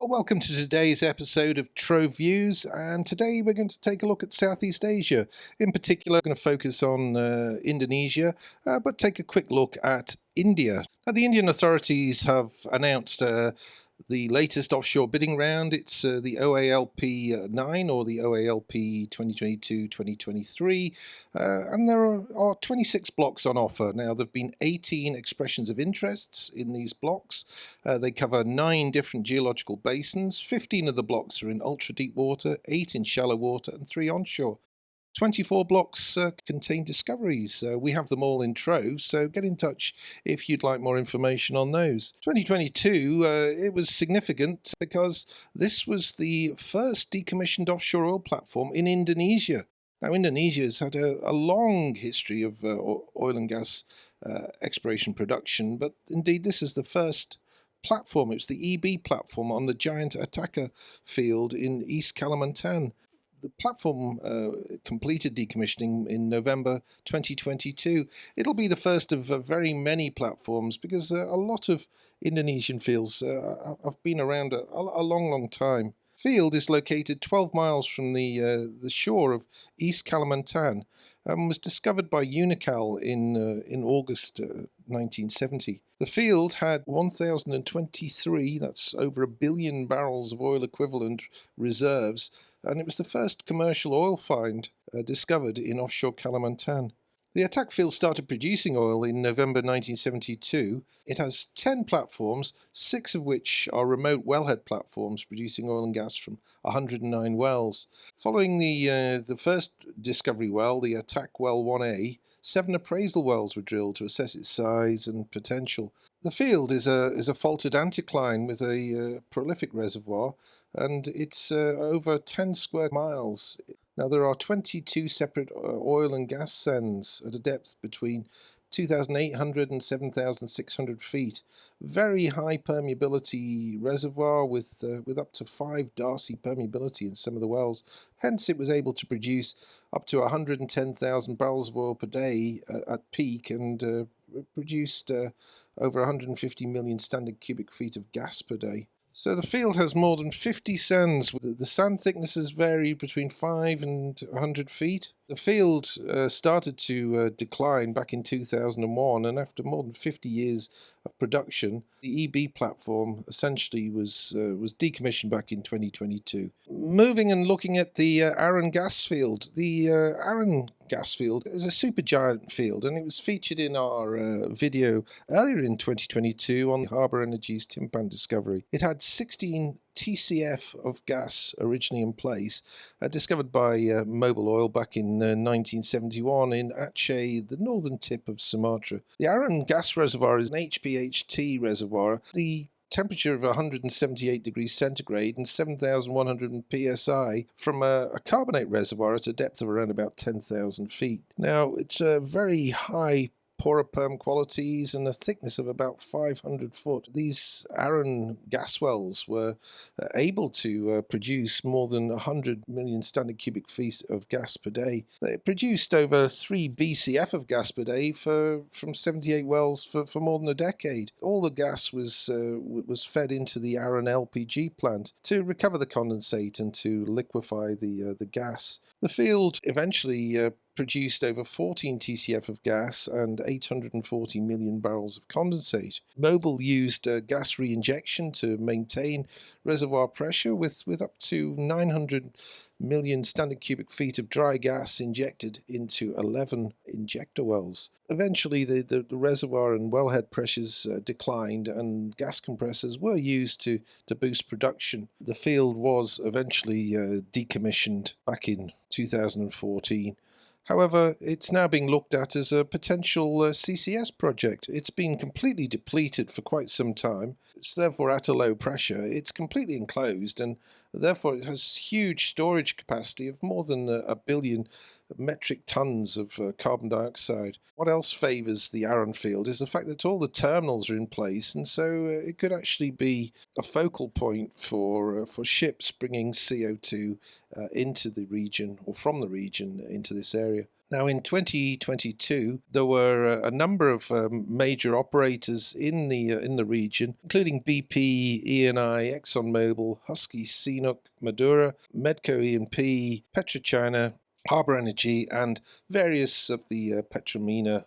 Well, welcome to today's episode of TROVE Views, and today we're going to take a look at Southeast Asia. In particular, we're going to focus on Indonesia, but take a quick look at India. Now, the Indian authorities have announced the latest offshore bidding round. It's the OALP 9 or the OALP 2022-2023, and there are 26 blocks on offer. Now, there have been 18 expressions of interests in these blocks. They cover 9 different geological basins. 15 of the blocks are in ultra-deep water, 8 in shallow water, and 3 onshore. 24 blocks contain discoveries. We have them all in Trove, so get in touch if you'd like more information on those. 2022, it was significant because this was the first decommissioned offshore oil platform in Indonesia. Now, Indonesia has had a long history of oil and gas exploration production, but indeed this is the first platform. It was the EB platform on the giant Attaka field in East Kalimantan. The platform completed decommissioning in November 2022. It'll be the first of very many platforms because a lot of Indonesian fields have been around a long time. Field is located 12 miles from the shore of East Kalimantan and was discovered by Unocal in August 1970. The field had 1,023, that's over 1 billion barrels of oil equivalent reserves, and it was the first commercial oil find discovered in offshore Kalimantan. The Attaka field started producing oil in November 1972. It has 10 platforms, 6 of which are remote wellhead platforms producing oil and gas from 109 wells. Following the first discovery well, the Attaka Well 1A, 7 appraisal wells were drilled to assess its size and potential. The field is a faulted anticline with a prolific reservoir, and it's over 10 square miles. Now, there are 22 separate oil and gas sands at a depth between 2,800 and 7,600 feet. Very high permeability reservoir with up to 5 Darcy permeability in some of the wells. Hence, it was able to produce up to 110,000 barrels of oil per day at peak, and produced over 150 million standard cubic feet of gas per day. So the field has more than 50 sands. The sand thicknesses vary between 5 and 100 feet. The field started to decline back in 2001, and after more than 50 years of production, the EB platform essentially was decommissioned back in 2022. Moving and looking at the Arun gas field. The Arun gas field is a supergiant field, and it was featured in our video earlier in 2022 on Harbour Energy's Timpan discovery. It had 16 TCF of gas originally in place, discovered by Mobil Oil back in 1971 in Aceh, the northern tip of Sumatra. The Arun gas reservoir is an HPHT reservoir. The temperature of 178 degrees centigrade and 7,100 psi from a carbonate reservoir at a depth of around about 10,000 feet. Now, it's a very high poroperm qualities and a thickness of about 500 foot. These Arun gas wells were able to produce more than 100 million standard cubic feet of gas per day. They produced over 3 BCF of gas per day from 78 wells for more than a decade. All the gas was fed into the Arun LPG plant to recover the condensate and to liquefy the gas. The field eventually produced over 14 TCF of gas and 840 million barrels of condensate. Mobil used gas reinjection to maintain reservoir pressure with up to 900 million standard cubic feet of dry gas injected into 11 injector wells. Eventually, the reservoir and wellhead pressures declined, and gas compressors were used to boost production. The field was eventually decommissioned back in 2014. However, it's now being looked at as a potential CCS project. It's been completely depleted for quite some time. It's therefore at a low pressure. It's completely enclosed, and therefore it has huge storage capacity of more than a billion metric tons of carbon dioxide. What else favours the Arun field is the fact that all the terminals are in place, and so it could actually be a focal point for ships bringing CO2 into the region, or from the region into this area. Now, in 2022, there were a number of major operators in the region, including BP, Eni, ExxonMobil, Husky, CNOOC, Madura, Medco E&P, PetroChina, Harbour Energy, and various of the Petromina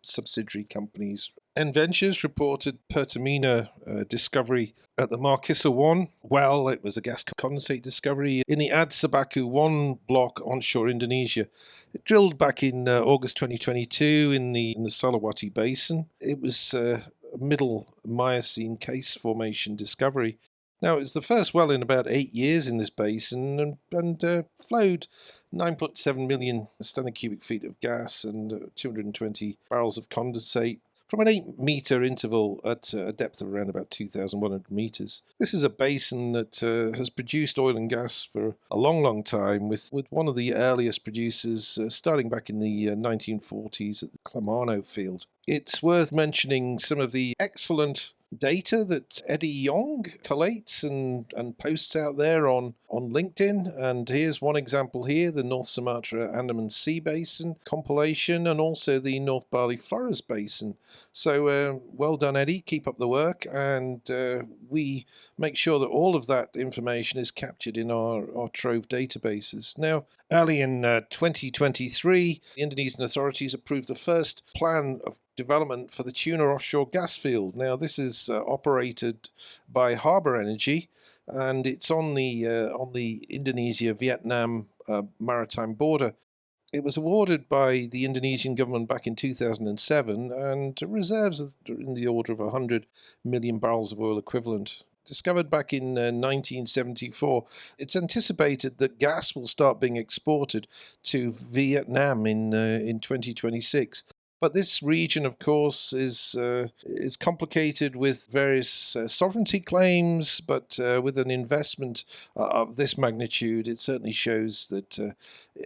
subsidiary companies. Ventures reported Pertamina discovery at the Markisa-1 well. It was a gas condensate discovery in the Attaka-1 block onshore Indonesia. It drilled back in August 2022 in the Sulawesi Basin. It was a middle Miocene case formation discovery. Now, it was the first well in about 8 years in this basin and flowed 9.7 million standard cubic feet of gas and 220 barrels of condensate from an 8-meter interval at a depth of around about 2,100 meters. This is a basin that has produced oil and gas for a long time, with one of the earliest producers starting back in the 1940s at the Tuna Field. It's worth mentioning some of the excellent data that Eddie Yong collates and posts out there on LinkedIn. And here's one example here, the North Sumatra Andaman Sea Basin compilation, and also the North Bali Flores Basin. So well done, Eddie. Keep up the work, and we make sure that all of that information is captured in our TROVE databases. Now, early in 2023, the Indonesian authorities approved the first plan of development for the Tuna offshore gas field. Now, this is operated by Harbour Energy, and it's on the Indonesia-Vietnam maritime border. It was awarded by the Indonesian government back in 2007, and reserves in the order of 100 million barrels of oil equivalent. Discovered back in 1974, it's anticipated that gas will start being exported to Vietnam in 2026. But this region, of course, is complicated with various sovereignty claims. But with an investment of this magnitude, it certainly shows that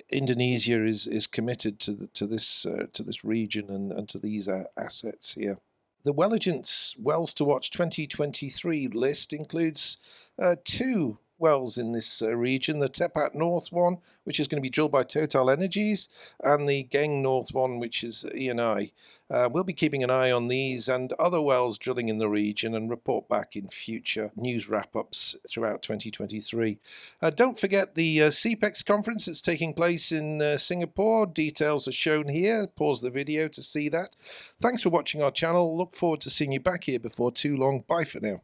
Indonesia is committed to this region and to these assets here. The Welligence Wells to Watch 2023 list includes 2 wells in this region, the Tepat North one, which is going to be drilled by Total Energies, and the Geng North one, which is Eni. We'll be keeping an eye on these and other wells drilling in the region and report back in future news wrap-ups throughout 2023. Don't forget the CPEX conference that's taking place in Singapore. Details are shown here. Pause the video to see that. Thanks for watching our channel. Look forward to seeing you back here before too long. Bye for now.